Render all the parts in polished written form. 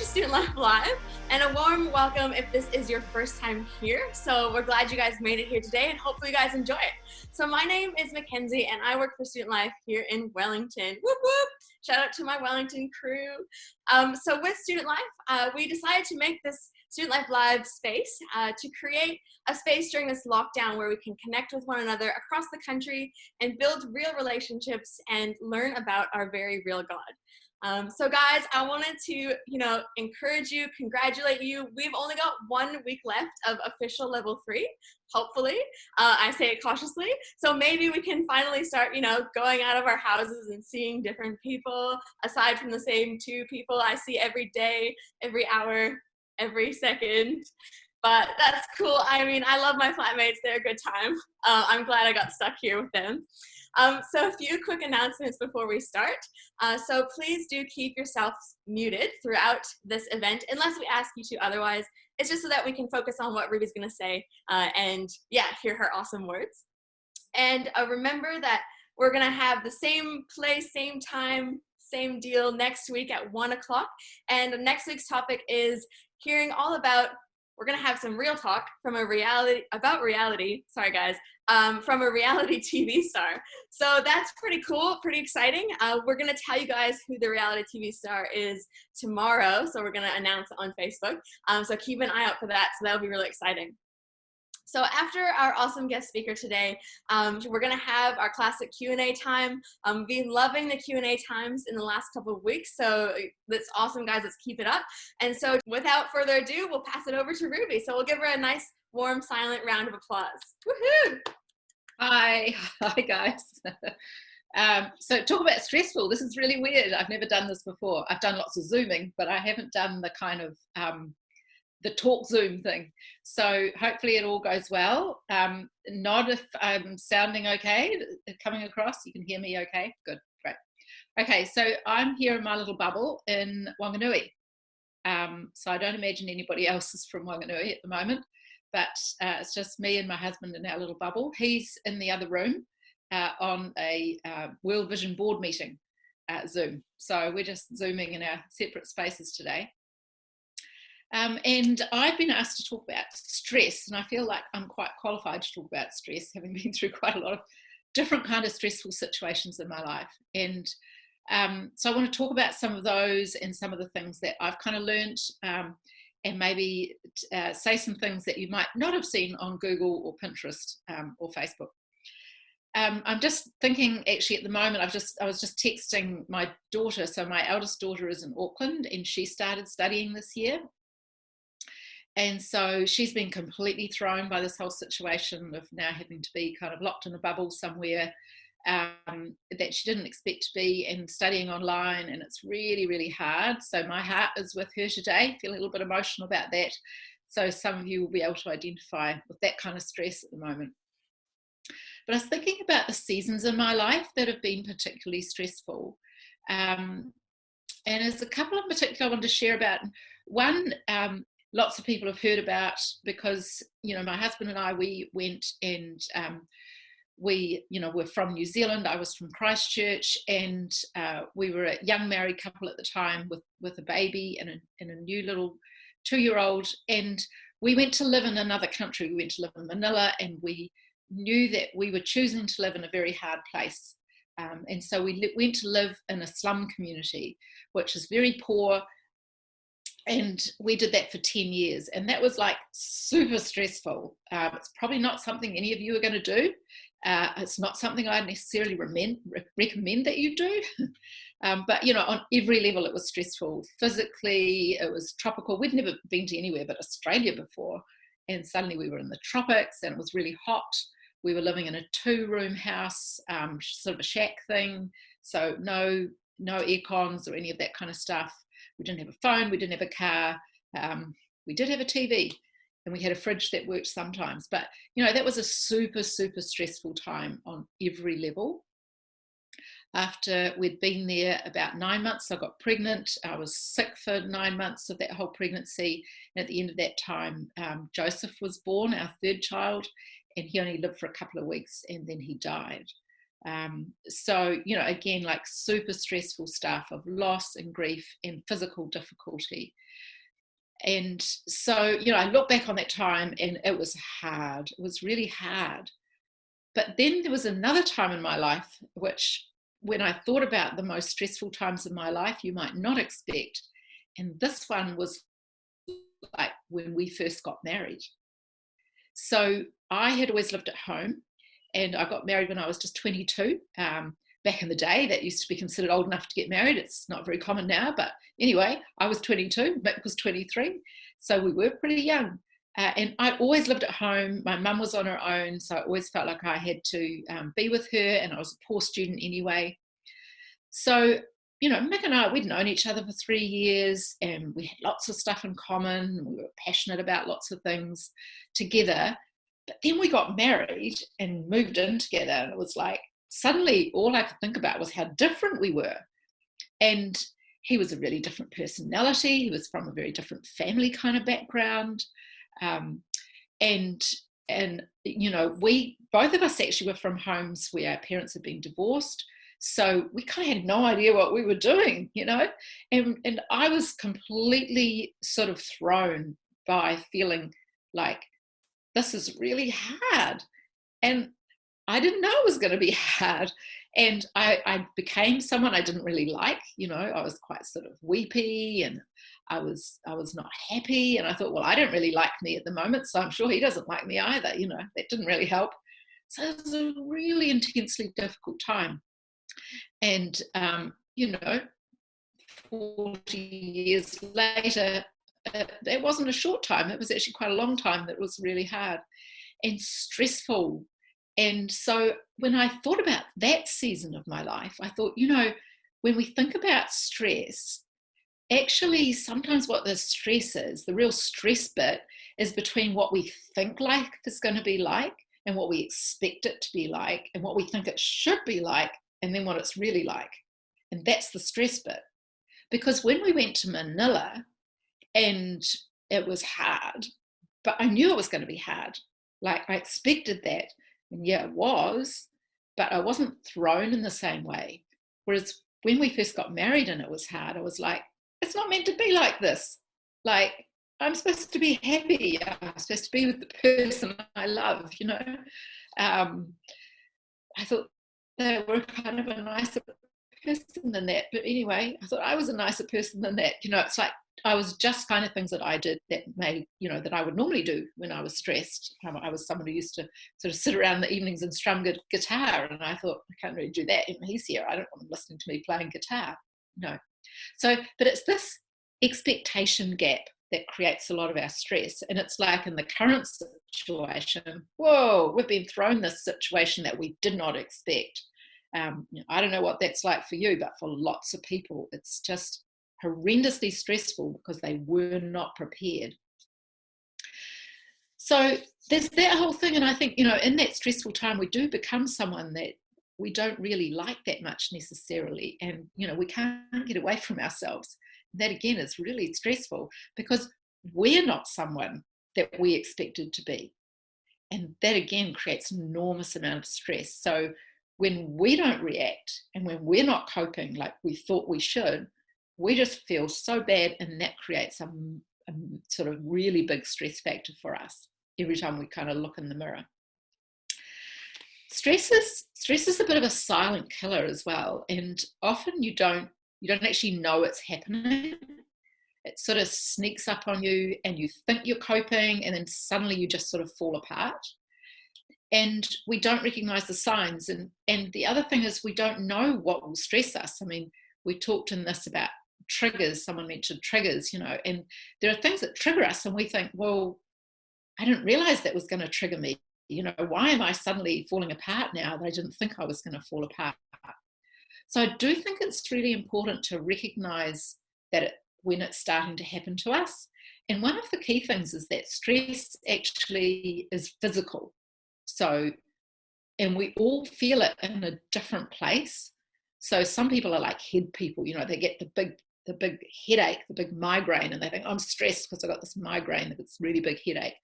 to Student Life Live, and a warm welcome if this is your first time here. So we're glad you guys made it here today, and hopefully you guys enjoy it. So my name is Mackenzie, and I work for Student Life here in Wellington. Whoop whoop! Shout out to my Wellington crew. So with Student Life, we decided to make this Student Life Live space to create a space during this lockdown where we can connect with one another across the country and build real relationships and learn about our very real God. So guys, I wanted to, encourage you, congratulate you. We've only got 1 week left of official level 3, hopefully. I say it cautiously. So maybe we can finally start, going out of our houses and seeing different people, aside from the same 2 people I see every day, every hour, every second. But that's cool. I mean, I love my flatmates. They're a good time. I'm glad I got stuck here with them. So a few quick announcements before we start. So please do keep yourselves muted throughout this event, unless we ask you to otherwise. It's just so that we can focus on what Ruby's going to say and hear her awesome words. And remember that we're going to have the same place, same time, same deal next week at 1 o'clock. And next week's topic is hearing all about, we're going to have some real talk from a reality TV star. So that's pretty cool, pretty exciting. We're going to tell you guys who the reality TV star is tomorrow. So we're going to announce it on Facebook. So keep an eye out for that. So that'll be really exciting. So after our awesome guest speaker today, we're going to have our classic Q&A time. Been loving the Q&A times in the last couple of weeks, so that's awesome, guys. Let's keep it up. And so without further ado, we'll pass it over to Ruby. So we'll give her a nice, warm, silent round of applause. Woohoo! Hi guys. So talk about stressful. This is really weird. I've never done this before. I've done lots of Zooming, but I haven't done the kind of the talk Zoom thing. So hopefully it all goes well. Nod if I'm sounding okay, coming across. You can hear me okay? Good, great. Okay, so I'm here in my little bubble in Wanganui. So I don't imagine anybody else is from Wanganui at the moment, but it's just me and my husband in our little bubble. He's in the other room on a World Vision board meeting Zoom. So we're just Zooming in our separate spaces today. And I've been asked to talk about stress, and I feel like I'm quite qualified to talk about stress, having been through quite a lot of different kind of stressful situations in my life. And so I want to talk about some of those and some of the things that I've kind of learned, and maybe say some things that you might not have seen on Google or Pinterest or Facebook. I'm just thinking, actually, at the moment, I was just texting my daughter. So my eldest daughter is in Auckland, and she started studying this year. And so she's been completely thrown by this whole situation of now having to be kind of locked in a bubble somewhere that she didn't expect to be, and studying online, and it's really, really hard. So my heart is with her today. I feel a little bit emotional about that. So some of you will be able to identify with that kind of stress at the moment. But I was thinking about the seasons in my life that have been particularly stressful. And there's a couple in particular I wanted to share about. One, lots of people have heard about, because, my husband and I, we went and we, we're from New Zealand. I was from Christchurch, and we were a young married couple at the time with a baby and a new little 2-year-old. And we went to live in another country. We went to live in Manila, and we knew that we were choosing to live in a very hard place. And so we went to live in a slum community, which is very poor. And we did that for 10 years. And that was like super stressful. It's probably not something any of you are going to do. It's not something I necessarily recommend that you do. But, on every level, it was stressful. Physically, it was tropical. We'd never been to anywhere but Australia before. And suddenly we were in the tropics, and it was really hot. We were living in a 2-room house, sort of a shack thing. So no air cons or any of that kind of stuff. We didn't have a phone. We didn't have a car. We did have a TV, and we had a fridge that worked sometimes. But, that was a super, super stressful time on every level. After we'd been there about 9 months, I got pregnant. I was sick for 9 months of that whole pregnancy. And at the end of that time, Joseph was born, our 3rd child, and he only lived for a couple of weeks, and then he died. So, again, like super stressful stuff of loss and grief and physical difficulty. And so, I look back on that time and it was hard. It was really hard. But then there was another time in my life, which when I thought about the most stressful times of my life, you might not expect. And this one was like when we first got married. So I had always lived at home, and I got married when I was just 22. Back in the day, that used to be considered old enough to get married. It's not very common now, but anyway, I was 22, Mick was 23. So we were pretty young. And I always lived at home. My mum was on her own, so I always felt like I had to be with her, and I was a poor student anyway. So, Mick and I, we'd known each other for 3 years, and we had lots of stuff in common. We were passionate about lots of things together. But then we got married and moved in together, and it was like, suddenly all I could think about was how different we were. And he was a really different personality. He was from a very different family kind of background. And we, both of us actually were from homes where our parents had been divorced. So we kind of had no idea what we were doing, and I was completely sort of thrown by feeling like this is really hard. And I didn't know it was going to be hard. And I became someone I didn't really like. I was quite sort of weepy, and I was not happy. And I thought, well, I don't really like me at the moment, so I'm sure he doesn't like me either. That didn't really help. So it was a really intensely difficult time. And, 40 years later, it wasn't a short time. It was actually quite a long time that was really hard and stressful. And so when I thought about that season of my life, I thought, when we think about stress, actually sometimes what the stress is, the real stress bit, is between what we think life is going to be like and what we expect it to be like and what we think it should be like and then what it's really like. And that's the stress bit. Because when we went to Manila, and it was hard, but I knew it was going to be hard. Like I expected that. And yeah, it was, but I wasn't thrown in the same way. Whereas when we first got married and it was hard, I was like, it's not meant to be like this. Like, I'm supposed to be happy. I'm supposed to be with the person I love, I thought they were kind of a nicer person than that. But anyway, I thought I was a nicer person than that. It's like I was just kind of things that I did that made, that I would normally do when I was stressed. I was someone who used to sort of sit around the evenings and strum guitar. And I thought, I can't really do that. He's here. I don't want him listening to me playing guitar. No. So, but it's this expectation gap that creates a lot of our stress. And it's like in the current situation, whoa, we've been thrown this situation that we did not expect. I don't know what that's like for you, but for lots of people, it's just horrendously stressful because they were not prepared. So there's that whole thing. And I think, in that stressful time, we do become someone that we don't really like that much necessarily. And, we can't get away from ourselves. That again is really stressful because we're not someone that we expected to be. And that again creates an enormous amount of stress. So when we don't react and when we're not coping like we thought we should, we just feel so bad, and that creates a sort of really big stress factor for us every time we kind of look in the mirror. Stress is a bit of a silent killer as well, and often you don't actually know it's happening. It sort of sneaks up on you and you think you're coping, and then suddenly you just sort of fall apart. And we don't recognize the signs. And the other thing is we don't know what will stress us. I mean, we talked in this about triggers. Someone mentioned triggers, and there are things that trigger us and we think, well, I didn't realize that was going to trigger me. Why am I suddenly falling apart now that I didn't think I was going to fall apart? So I do think it's really important to recognize that when it's starting to happen to us. And one of the key things is that stress actually is physical. So, and we all feel it in a different place. So some people are like head people, they get the big headache, the big migraine, and they think, I'm stressed because I got this migraine, this really big headache.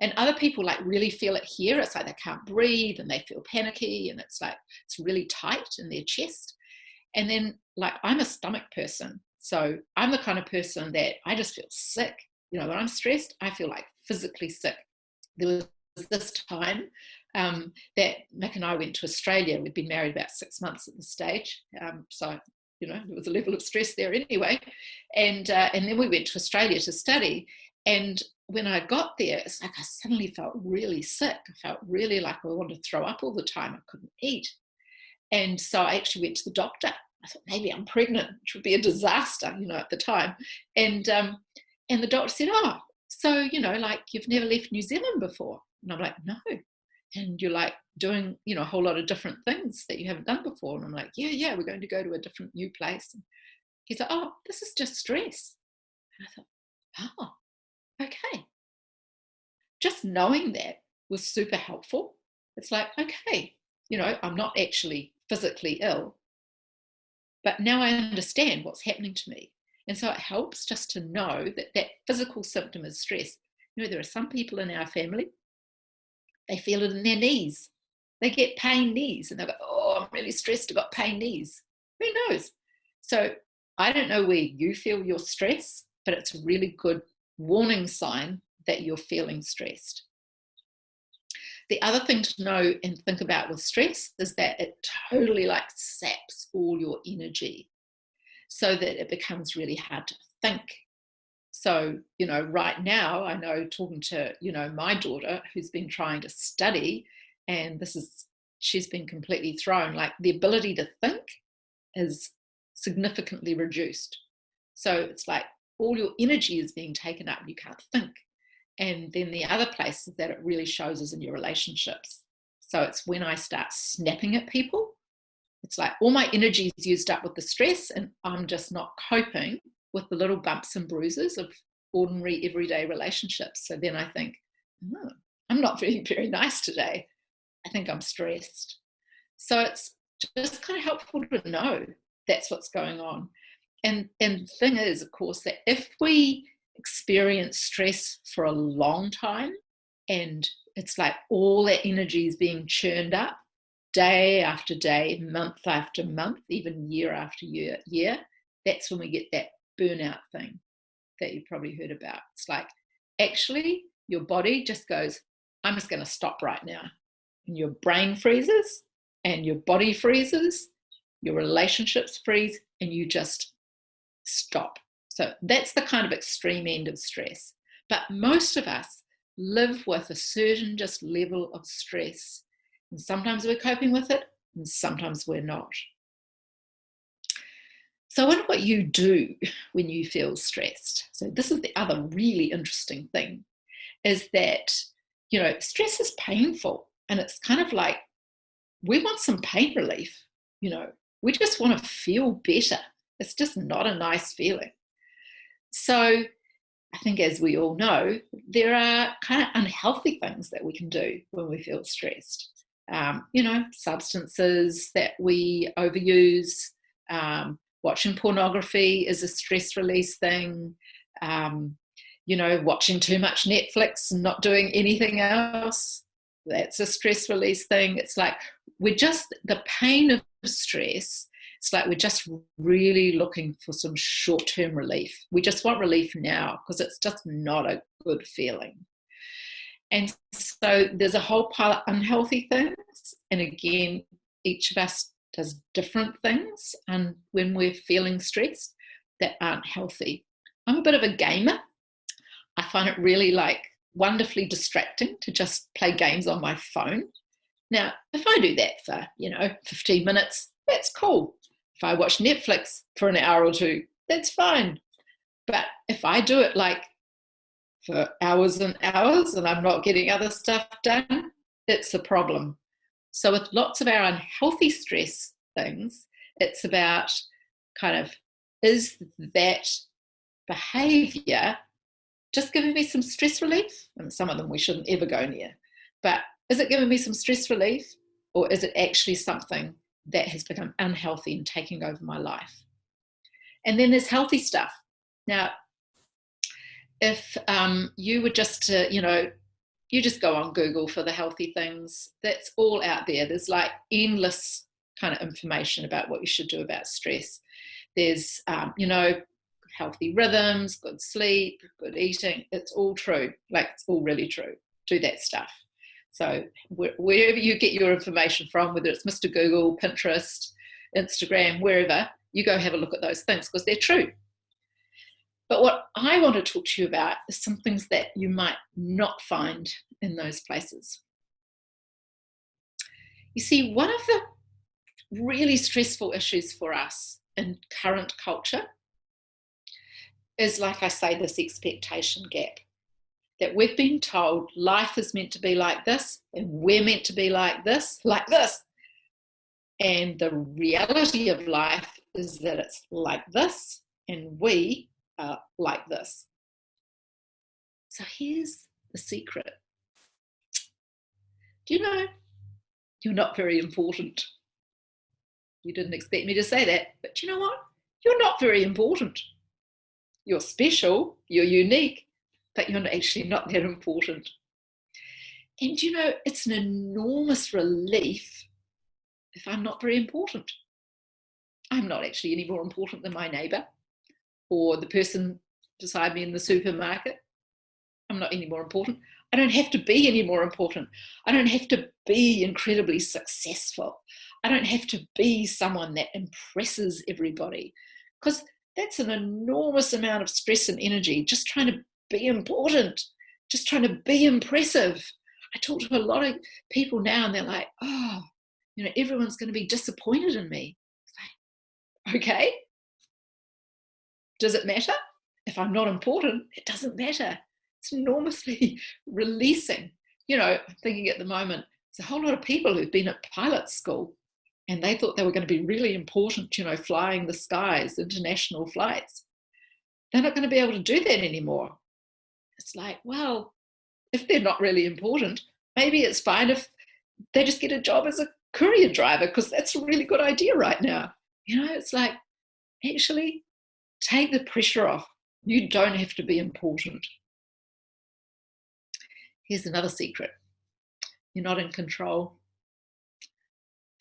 And other people like really feel it here. It's like they can't breathe and they feel panicky, and it's like it's really tight in their chest. And then like I'm a stomach person, so I'm the kind of person that I just feel sick. You know, when I'm stressed, I feel like physically sick. There was this time that Mick and I went to Australia. We'd been married about 6 months at the stage, so you know there was a level of stress there anyway. And then we went to Australia to study. And when I got there, it's like I suddenly felt really sick. I felt really like I wanted to throw up all the time. I couldn't eat. And so I actually went to the doctor. I thought maybe I'm pregnant, which would be a disaster, you know, at the time. And the doctor said, "Oh, so, you know, like you've never left New Zealand before?" And I'm like, "No." And you're like doing, you know, a whole lot of different things that you haven't done before. And I'm like, yeah, we're going to go to a different new place. And he's like, "Oh, this is just stress." And I thought, oh, okay. Just knowing that was super helpful. It's like, okay, you know, I'm not actually physically ill, but now I understand what's happening to me. And so it helps just to know that that physical symptom is stress. You know, there are some people in our family, they feel it in their knees. They get pain knees and they go, "Oh, I'm really stressed, I've got pain knees." Who knows? So I don't know where you feel your stress, but it's a really good warning sign that you're feeling stressed. The other thing to know and think about with stress is that it totally like saps all your energy so that it becomes really hard to think. So, you know, right now, I know talking to, you know, my daughter who's been trying to study, and she's been completely thrown, like the ability to think is significantly reduced. So it's like all your energy is being taken up and you can't think. And then the other place that it really shows is in your relationships. So it's when I start snapping at people, it's like all my energy is used up with the stress and I'm just not coping with the little bumps and bruises of ordinary everyday relationships. So then I think, oh, I'm not being very nice today. I think I'm stressed. So it's just kind of helpful to know that's what's going on. And the thing is, of course, that if we experience stress for a long time and it's like all that energy is being churned up day after day, month after month, even year after year, that's when we get that burnout thing that you probably heard about. It's like actually your body just goes, "I'm just going to stop right now." And your brain freezes and your body freezes, your relationships freeze, and you just stop. So that's the kind of extreme end of stress. But most of us live with a certain just level of stress. And sometimes we're coping with it and sometimes we're not. So I wonder what you do when you feel stressed. So this is the other really interesting thing, is that, you know, stress is painful and it's kind of like we want some pain relief, you know, we just want to feel better. It's just not a nice feeling. So I think, as we all know, there are kind of unhealthy things that we can do when we feel stressed. You know, substances that we overuse, watching pornography is a stress release thing, you know, watching too much Netflix and not doing anything else, that's a stress release thing. It's like the pain of stress, it's like we're just really looking for some short-term relief. We just want relief now because it's just not a good feeling. And so there's a whole pile of unhealthy things. And again, each of us does different things and when we're feeling stressed that aren't healthy. I'm a bit of a gamer. I find it really like wonderfully distracting to just play games on my phone. Now, if I do that for, 15 minutes, that's cool. If I watch Netflix for an hour or two, that's fine. But if I do it like for hours and hours and I'm not getting other stuff done, it's a problem. So with lots of our unhealthy stress things, it's about kind of, is that behavior just giving me some stress relief? And some of them we shouldn't ever go near. But is it giving me some stress relief, or is it actually something that has become unhealthy and taking over my life? And then there's healthy stuff. Now, if you were just to, You just go on Google for the healthy things. That's all out there. There's like endless kind of information about what you should do about stress. There's, healthy rhythms, good sleep, good eating. It's all true. Like, it's all really true. Do that stuff. So wherever you get your information from, whether it's Mr. Google, Pinterest, Instagram, wherever, you go have a look at those things because they're true. But what I want to talk to you about is some things that you might not find in those places. You see, one of the really stressful issues for us in current culture is, like I say, this expectation gap. That we've been told life is meant to be like this, and we're meant to be like this. And the reality of life is that it's like this, and we are like this. So here's the secret. Do you know, you're not very important? You didn't expect me to say that, but you know what? You're not very important. You're special, you're unique, but you're actually not that important. And you know, it's an enormous relief if I'm not very important. I'm not actually any more important than my neighbour or the person beside me in the supermarket. I'm not any more important. I don't have to be any more important. I don't have to be incredibly successful. I don't have to be someone that impresses everybody, because that's an enormous amount of stress and energy, just trying to be important, just trying to be impressive. I talk to a lot of people now and they're like, oh, everyone's going to be disappointed in me. It's like, okay, does it matter? If I'm not important, it doesn't matter. It's enormously releasing. I'm thinking at the moment, there's a whole lot of people who've been at pilot school and they thought they were going to be really important, flying the skies, international flights. They're not going to be able to do that anymore. It's like, well, if they're not really important, maybe it's fine if they just get a job as a courier driver, because that's a really good idea right now. It's like, actually, take the pressure off. You don't have to be important. Here's another secret. You're not in control.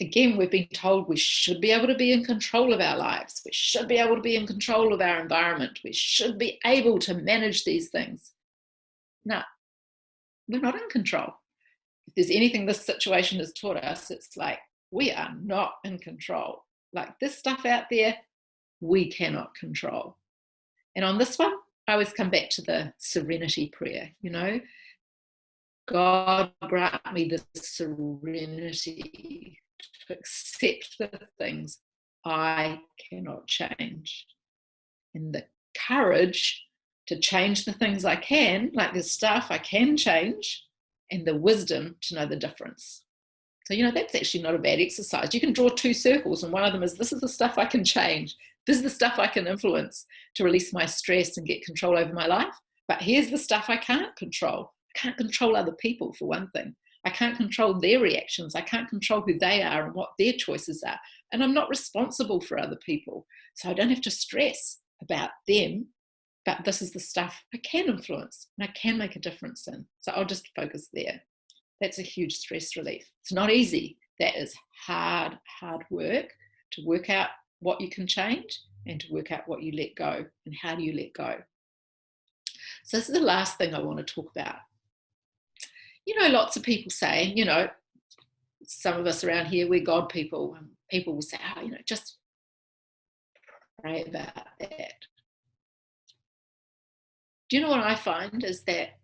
Again, we've been told we should be able to be in control of our lives. We should be able to be in control of our environment. We should be able to manage these things. No, we're not in control. If there's anything this situation has taught us, it's like, we are not in control. Like, this stuff out there, we cannot control. And on this one, I always come back to the serenity prayer, God grant me the serenity to accept the things I cannot change, and the courage to change the things I can, like the stuff I can change, and the wisdom to know the difference. So, that's actually not a bad exercise. You can draw two circles, and one of them is, this is the stuff I can change. This is the stuff I can influence to release my stress and get control over my life. But here's the stuff I can't control. I can't control other people, for one thing. I can't control their reactions. I can't control who they are and what their choices are. And I'm not responsible for other people. So I don't have to stress about them. But this is the stuff I can influence and I can make a difference in. So I'll just focus there. That's a huge stress relief. It's not easy. That is hard work, to work out what you can change and to work out what you let go and how do you let go. So this is the last thing I want to talk about. Lots of people saying, some of us around here, we're God people, and people will say, just pray about that. Do you know what I find is that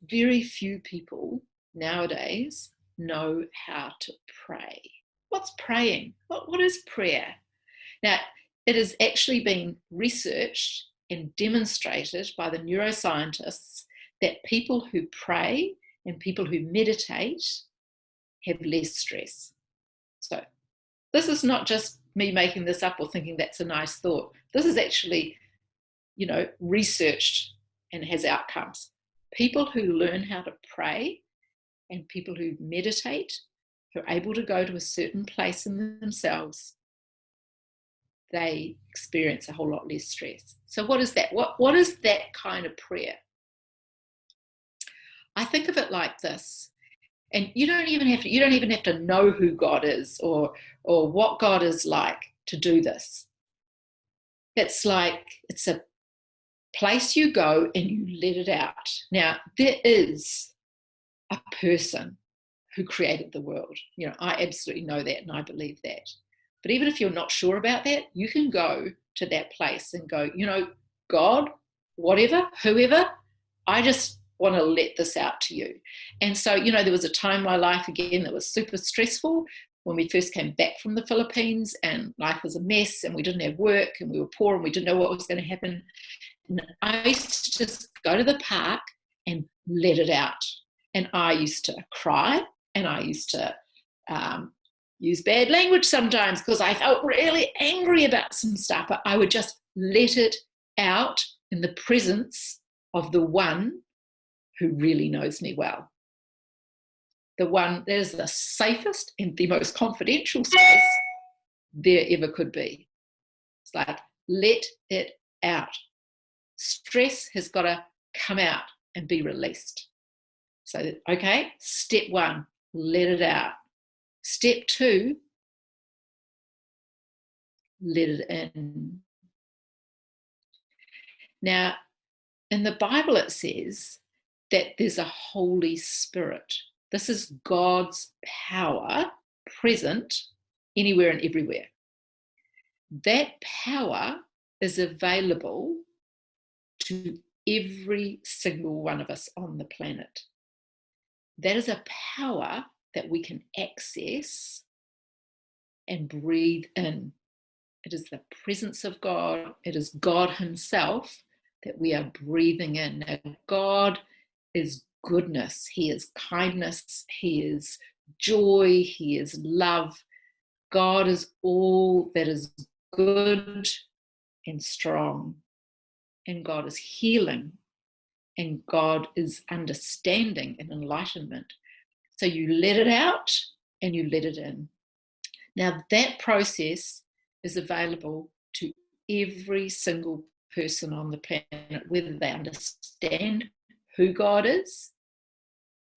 very few people nowadays know how to pray. What's praying? What is prayer? Now, it has actually been researched and demonstrated by the neuroscientists that people who pray and people who meditate have less stress. So this is not just me making this up or thinking that's a nice thought. This is actually, researched and has outcomes. People who learn how to pray and people who meditate, who are able to go to a certain place in themselves, they experience a whole lot less stress. So what is that? What is that kind of prayer? I think of it like this. And you don't even have to know who God is or what God is like to do this. It's like it's a place you go and you let it out. Now, there is a person who created the world. I absolutely know that and I believe that. But even if you're not sure about that, you can go to that place and go, God, whatever, whoever, I just want to let this out to you. And so, there was a time in my life, again, that was super stressful when we first came back from the Philippines, and life was a mess and we didn't have work and we were poor and we didn't know what was going to happen. And I used to just go to the park and let it out. And I used to cry and I used to use bad language sometimes because I felt really angry about some stuff, but I would just let it out in the presence of the one who really knows me well. The one that is the safest and the most confidential space there ever could be. It's like, let it out. Stress has got to come out and be released. So, okay, step 1, let it out. Step 2, let it in. Now, in the Bible, it says that there's a Holy Spirit. This is God's power present anywhere and everywhere. That power is available to every single one of us on the planet. That is a power that we can access and breathe in. It is the presence of God. It is God himself that we are breathing in. Now, God is goodness. He is kindness. He is joy. He is love. God is all that is good and strong. And God is healing. And God is understanding and enlightenment. So you let it out and you let it in. Now, that process is available to every single person on the planet, whether they understand who God is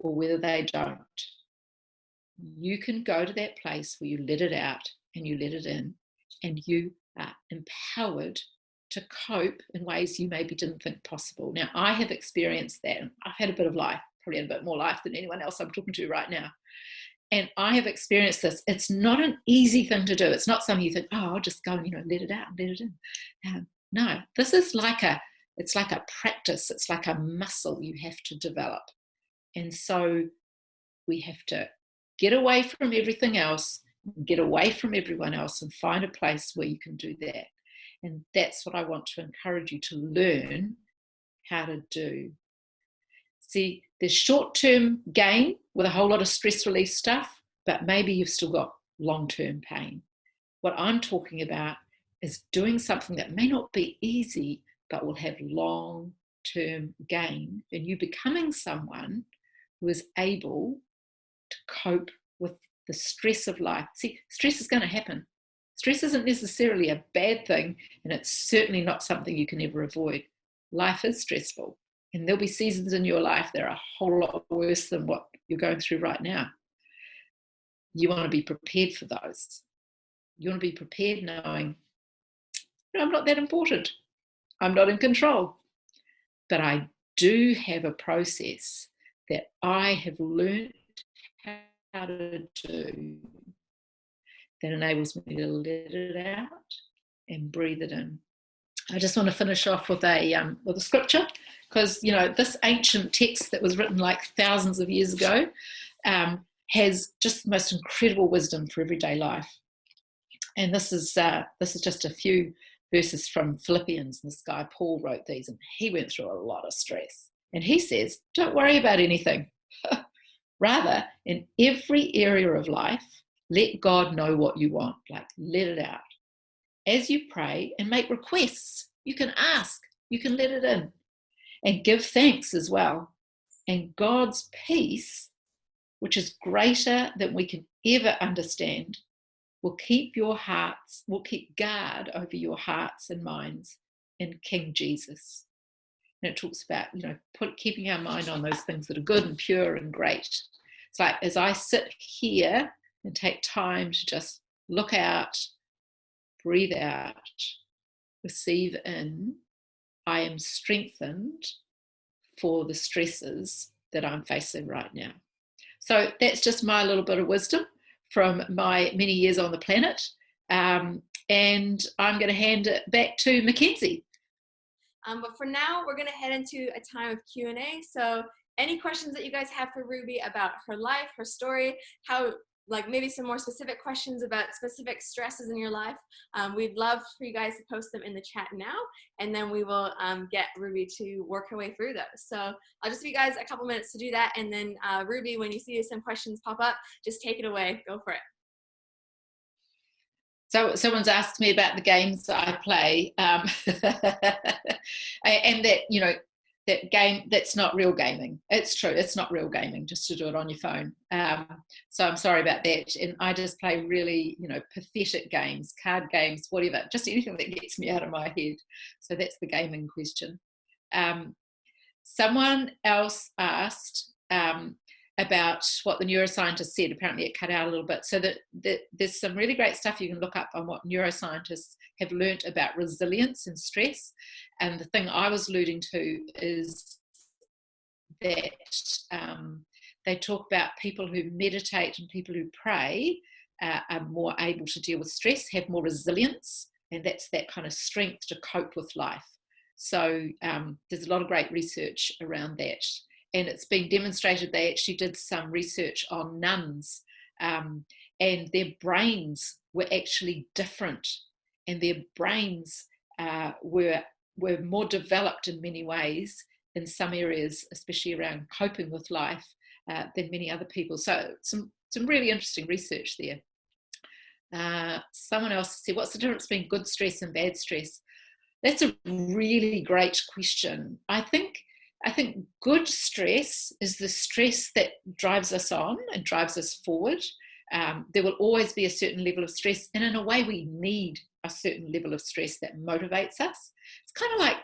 or whether they don't. You can go to that place where you let it out and you let it in, and you are empowered to cope in ways you maybe didn't think possible. Now, I have experienced that. I've had a bit of life, probably a bit more life than anyone else I'm talking to right now. And I have experienced this. It's not an easy thing to do. It's not something you think, oh, I'll just go and, let it out and let it in. No, this is it's like a practice. It's like a muscle you have to develop. And so we have to get away from everything else, get away from everyone else, and find a place where you can do that. And that's what I want to encourage you to learn how to do. See, there's short-term gain with a whole lot of stress relief stuff, but maybe you've still got long-term pain. What I'm talking about is doing something that may not be easy, but will have long-term gain, and you becoming someone who is able to cope with the stress of life. See, stress is going to happen. Stress isn't necessarily a bad thing, and it's certainly not something you can ever avoid. Life is stressful, and there'll be seasons in your life that are a whole lot worse than what you're going through right now. You want to be prepared for those. You want to be prepared knowing, I'm not that important. I'm not in control. But I do have a process that I have learned how to do that enables me to let it out and breathe it in. I just want to finish off with a scripture, because this ancient text that was written like thousands of years ago has just the most incredible wisdom for everyday life. And this is just a few verses from Philippians. This guy Paul wrote these, and he went through a lot of stress. And he says, don't worry about anything. Rather, in every area of life, let God know what you want. Like, let it out. As you pray and make requests, you can ask, you can let it in, and give thanks as well. And God's peace, which is greater than we can ever understand, will keep guard over your hearts and minds in King Jesus. and it talks about, keeping our mind on those things that are good and pure and great. It's like, as I sit here and take time to just look out, breathe out, receive in, I am strengthened for the stresses that I'm facing right now. So that's just my little bit of wisdom from my many years on the planet. And I'm going to hand it back to Mackenzie. But for now, we're going to head into a time of Q&A. So any questions that you guys have for Ruby about her life, her story, how, like maybe some more specific questions about specific stresses in your life, we'd love for you guys to post them in the chat now, and then we will get Ruby to work her way through those. So I'll just give you guys a couple minutes to do that, and then Ruby, when you see some questions pop up, just take it away. Go for it. So someone's asked me about the games that I play, and that, that game, that's not real gaming. It's true, it's not real gaming, just to do it on your phone. So I'm sorry about that. And I just play really, pathetic games, card games, whatever, just anything that gets me out of my head. So that's the gaming question. Someone else asked about what the neuroscientist said. Apparently it cut out a little bit. So that there's some really great stuff you can look up on what neuroscientists have learnt about resilience and stress. And the thing I was alluding to is that they talk about people who meditate and people who pray are more able to deal with stress, have more resilience, and that's that kind of strength to cope with life. So there's a lot of great research around that. And it's been demonstrated. They actually did some research on nuns, and their brains were actually different, and their brains were more developed in many ways in some areas, especially around coping with life, than many other people. So some really interesting research there. Someone else said, what's the difference between good stress and bad stress? That's a really great question. I think good stress is the stress that drives us on and drives us forward. There will always be a certain level of stress, and in a way we need a certain level of stress that motivates us. It's kind of like,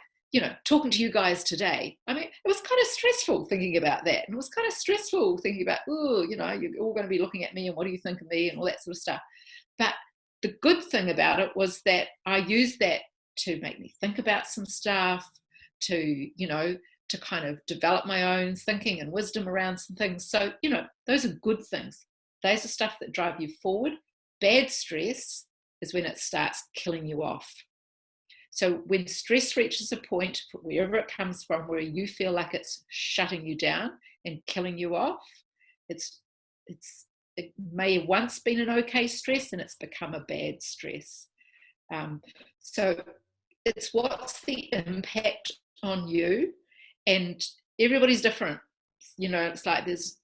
talking to you guys today. I mean, it was kind of stressful thinking about that, and it was kind of stressful thinking about, you're all going to be looking at me and what do you think of me and all that sort of stuff. But the good thing about it was that I used that to make me think about some stuff, to kind of develop my own thinking and wisdom around some things. So, those are good things. Those are stuff that drive you forward. Bad stress is when it starts killing you off. So when stress reaches a point, wherever it comes from, where you feel like it's shutting you down and killing you off, it may have once been an okay stress and it's become a bad stress. So it's what's the impact on you. And everybody's different. It's like there's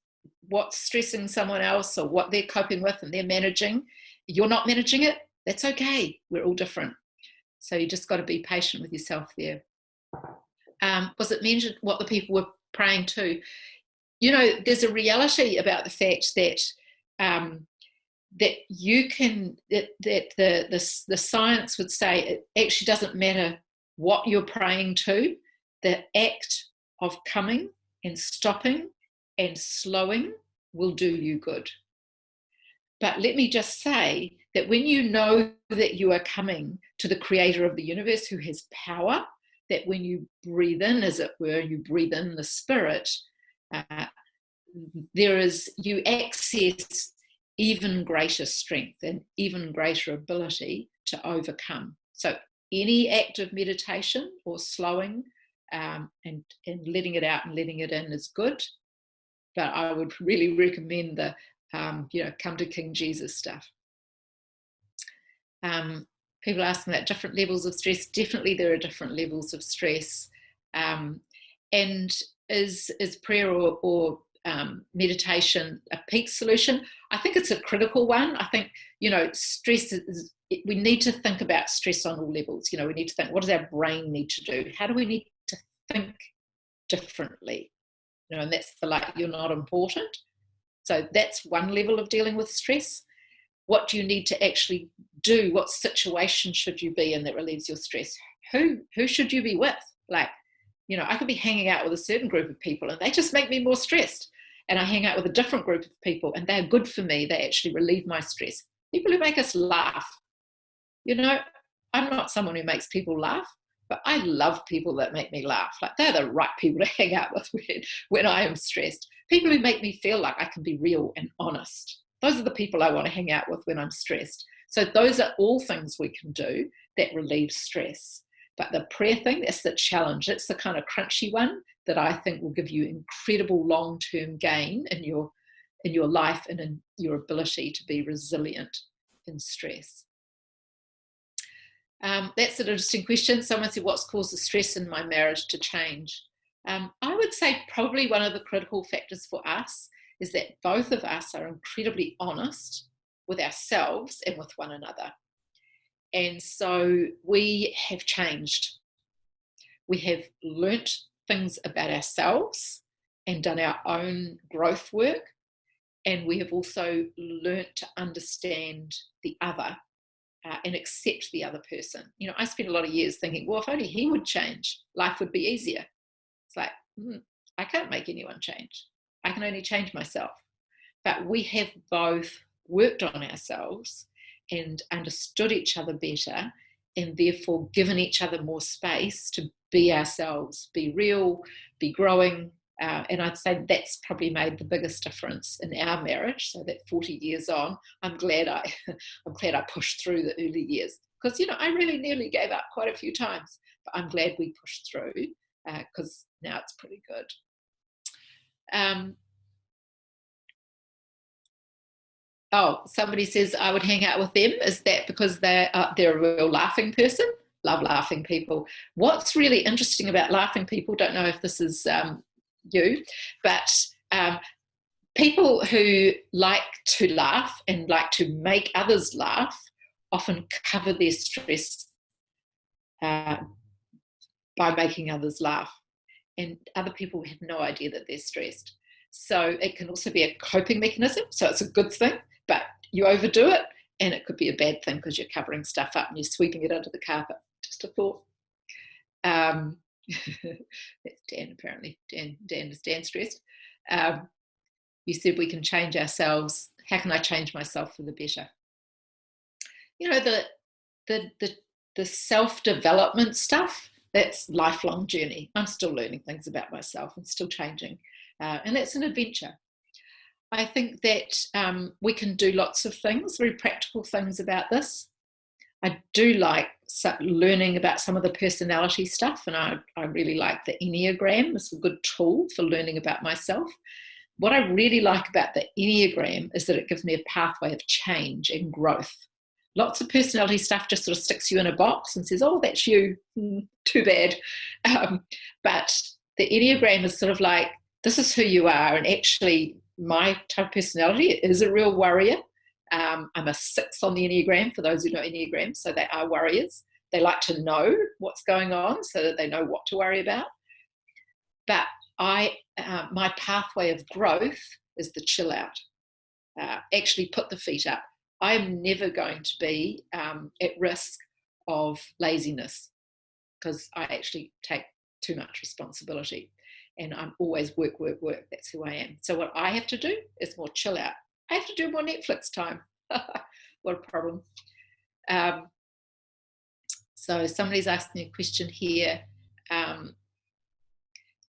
what's stressing someone else or what they're coping with and they're managing. You're not managing it. That's okay. We're all different. So you just got to be patient with yourself there. Was it mentioned what the people were praying to? There's a reality about the fact that that you can, that the science would say it actually doesn't matter what you're praying to. The act of coming and stopping and slowing will do you good. But let me just say that when you know that you are coming to the creator of the universe who has power, that when you breathe in, as it were, you breathe in the spirit, you access even greater strength and even greater ability to overcome. So any act of meditation or slowing and letting it out and letting it in is good, but I would really recommend the come to King Jesus stuff. People asking about different levels of stress. Definitely there are different levels of stress, and is prayer or meditation a peak solution? I think it's a critical one. I think stress is, we need to think about stress on all levels. We need to think, what does our brain need to do? How do we need to think differently? And that's you're not important. So that's one level of dealing with stress. What do you need to actually do? What situation should you be in that relieves your stress? Who should you be with? You know, I could be hanging out with a certain group of people and they just make me more stressed. And I hang out with a different group of people and they're good for me. They actually relieve my stress. People who make us laugh. You know, I'm not someone who makes people laugh, but I love people that make me laugh. Like, they're the right people to hang out with when I am stressed. People who make me feel like I can be real and honest. Those are the people I want to hang out with when I'm stressed. So those are all things we can do that relieve stress. But the prayer thing, that's the challenge. That's the kind of crunchy one that I think will give you incredible long-term gain in your life and in your ability to be resilient in stress. That's an interesting question. Someone said, what's caused the stress in my marriage to change? I would say probably one of the critical factors for us is that both of us are incredibly honest with ourselves and with one another. And so we have changed. We have learnt things about ourselves and done our own growth work. And we have also learnt to understand the other and accept the other person. You know, I spent a lot of years thinking, well, if only he would change, life would be easier. It's like, I can't make anyone change. I can only change myself. But we have both worked on ourselves and understood each other better, and therefore given each other more space to be ourselves, be real, be growing. And I'd say that's probably made the biggest difference in our marriage. So that 40 years on, I'm glad I pushed through the early years, because, you know, I really nearly gave up quite a few times, but I'm glad we pushed through, because now it's pretty good. Somebody says I would hang out with them. Is that because they're a real laughing person? Love laughing people. What's really interesting about laughing people, don't know if this is you, but people who like to laugh and like to make others laugh often cover their stress by making others laugh. And other people have no idea that they're stressed. So it can also be a coping mechanism. So it's a good thing, but you overdo it and it could be a bad thing because you're covering stuff up and you're sweeping it under the carpet. Just a thought. That's Dan, apparently. Dan is stressed. You said we can change ourselves. How can I change myself for the better? You know, the self-development stuff, that's lifelong journey. I'm still learning things about myself and still changing. And that's an adventure. I think that we can do lots of things, very practical things about this. I do like learning about some of the personality stuff, and I really like the Enneagram. It's a good tool for learning about myself. What I really like about the Enneagram is that it gives me a pathway of change and growth. Lots of personality stuff just sort of sticks you in a box and says, oh, that's you, too bad. But the Enneagram is sort of like, this is who you are, and actually my type of personality is a real warrior. I'm a 6 on the Enneagram, for those who know Enneagram, so they are warriors. They like to know what's going on so that they know what to worry about. But my pathway of growth is the chill out. Actually put the feet up. I'm never going to be at risk of laziness, because I actually take too much responsibility and I'm always work. That's who I am. So what I have to do is more chill out. I have to do more Netflix time. What a problem. So somebody's asking a question here.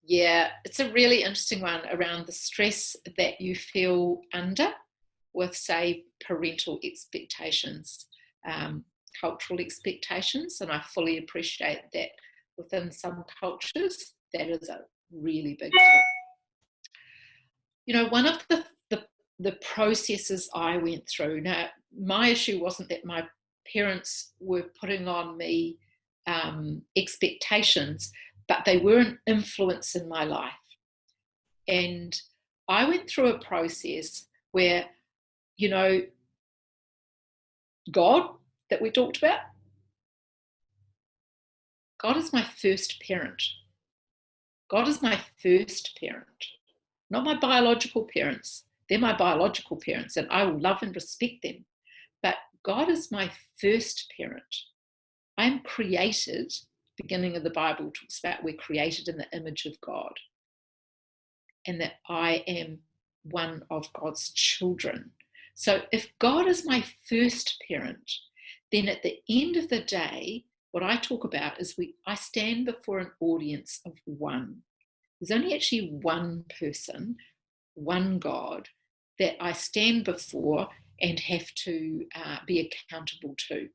Yeah, it's a really interesting one around the stress that you feel under with, say, parental expectations, cultural expectations. And I fully appreciate that within some cultures, that is a really big deal. You know, one of the processes I went through, now my issue wasn't that my parents were putting on me expectations, but they were an influence in my life. And I went through a process where, you know, God that we talked about, God is my first parent. God is my first parent, not my biological parents. They're my biological parents and I will love and respect them. But God is my first parent. I'm created beginning of the Bible talks about we're created in the image of God, and that I am one of God's children. So if God is my first parent, then at the end of the day, what I talk about is I stand before an audience of one. There's only actually one person, one God, that I stand before and have to be accountable to.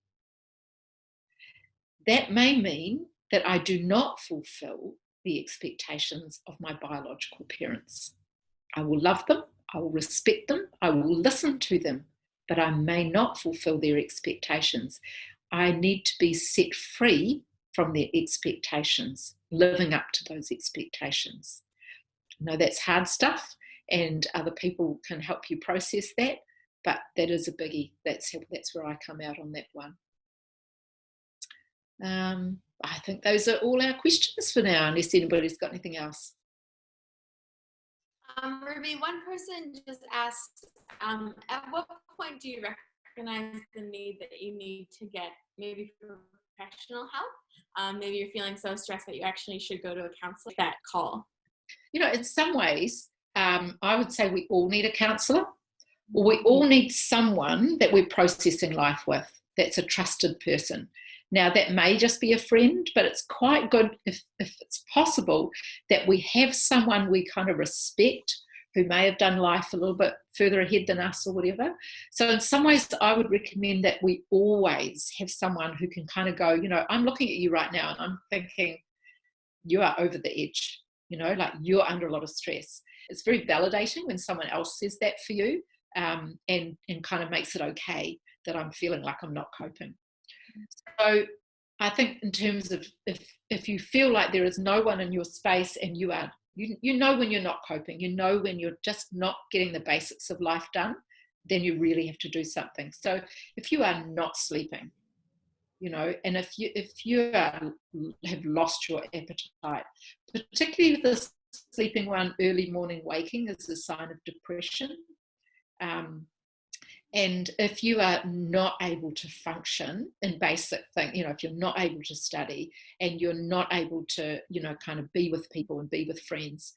That may mean that I do not fulfill the expectations of my biological parents. I will love them, I will respect them, I will listen to them, but I may not fulfill their expectations. I need to be set free from their expectations, living up to those expectations. I know that's hard stuff, and other people can help you process that, but that is a biggie. That's where I come out on that one. I think those are all our questions for now, unless anybody's got anything else. Ruby, one person just asked, at what point do you recognize the need that you need to get maybe professional help? Maybe you're feeling so stressed that you actually should go to a counselor. That call. In some ways, I would say we all need a counsellor, or we all need someone that we're processing life with that's a trusted person. Now, that may just be a friend, but it's quite good if it's possible that we have someone we kind of respect who may have done life a little bit further ahead than us or whatever. So in some ways, I would recommend that we always have someone who can kind of go, I'm looking at you right now and I'm thinking, you are over the edge, like you're under a lot of stress. It's very validating when someone else says that for you, and kind of makes it okay that I'm feeling like I'm not coping. So I think in terms of if you feel like there is no one in your space and you know when you're not coping, when you're just not getting the basics of life done, then you really have to do something. So if you are not sleeping, and if you have lost your appetite, particularly with the sleeping one, early morning waking is a sign of depression. And if you are not able to function in basic things, if you're not able to study and you're not able to, kind of be with people and be with friends,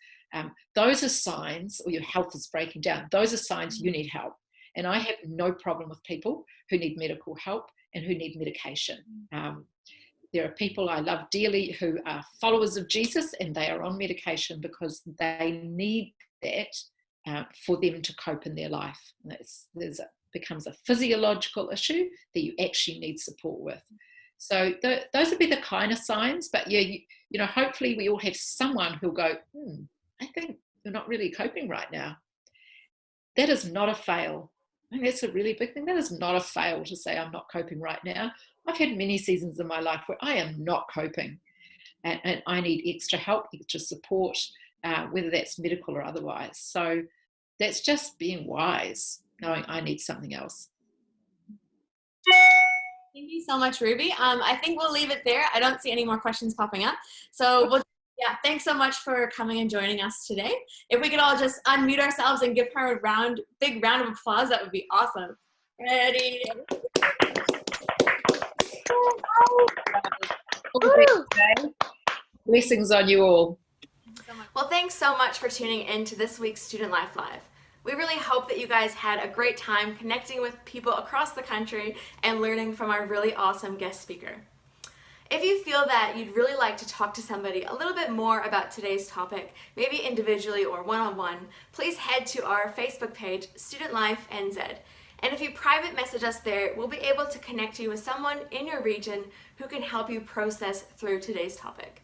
those are signs, or your health is breaking down. Those are signs you need help. And I have no problem with people who need medical help and who need medication. There are people I love dearly who are followers of Jesus and they are on medication because they need that for them to cope in their life. Becomes a physiological issue that you actually need support with. So those would be the kind of signs. But yeah, hopefully we all have someone who'll go, I think you're not really coping right now. That is not a fail. I think that's a really big thing. That is not a fail to say I'm not coping right now. I've had many seasons in my life where I am not coping and I need extra help, extra support, whether that's medical or otherwise. So that's just being wise, knowing I need something else. Thank you so much, Ruby. I think we'll leave it there. I don't see any more questions popping up. So thanks so much for coming and joining us today. If we could all just unmute ourselves and give her a big round of applause, that would be awesome. Ready? Blessings on you all. Well, thanks so much for tuning in to this week's Student Life Live. We really hope that you guys had a great time connecting with people across the country and learning from our really awesome guest speaker. If you feel that you'd really like to talk to somebody a little bit more about today's topic, maybe individually or one-on-one, please head to our Facebook page, Student Life NZ. And if you private message us there, we'll be able to connect you with someone in your region who can help you process through today's topic.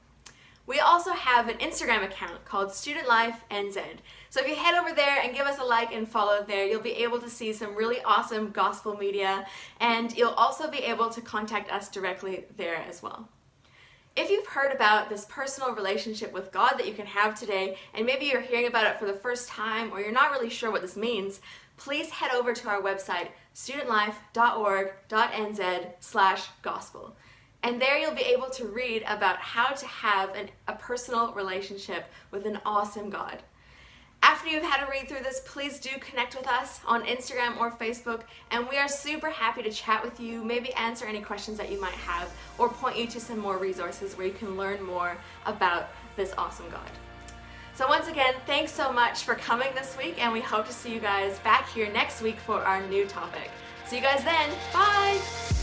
We also have an Instagram account called Student Life NZ. So if you head over there and give us a like and follow there, you'll be able to see some really awesome gospel media, and you'll also be able to contact us directly there as well. If you've heard about this personal relationship with God that you can have today, and maybe you're hearing about it for the first time or you're not really sure what this means, please head over to our website, studentlife.org.nz/gospel. And there you'll be able to read about how to have a personal relationship with an awesome God. After you've had a read through this, please do connect with us on Instagram or Facebook, and we are super happy to chat with you, maybe answer any questions that you might have, or point you to some more resources where you can learn more about this awesome God. So once again, thanks so much for coming this week, and we hope to see you guys back here next week for our new topic. See you guys then. Bye!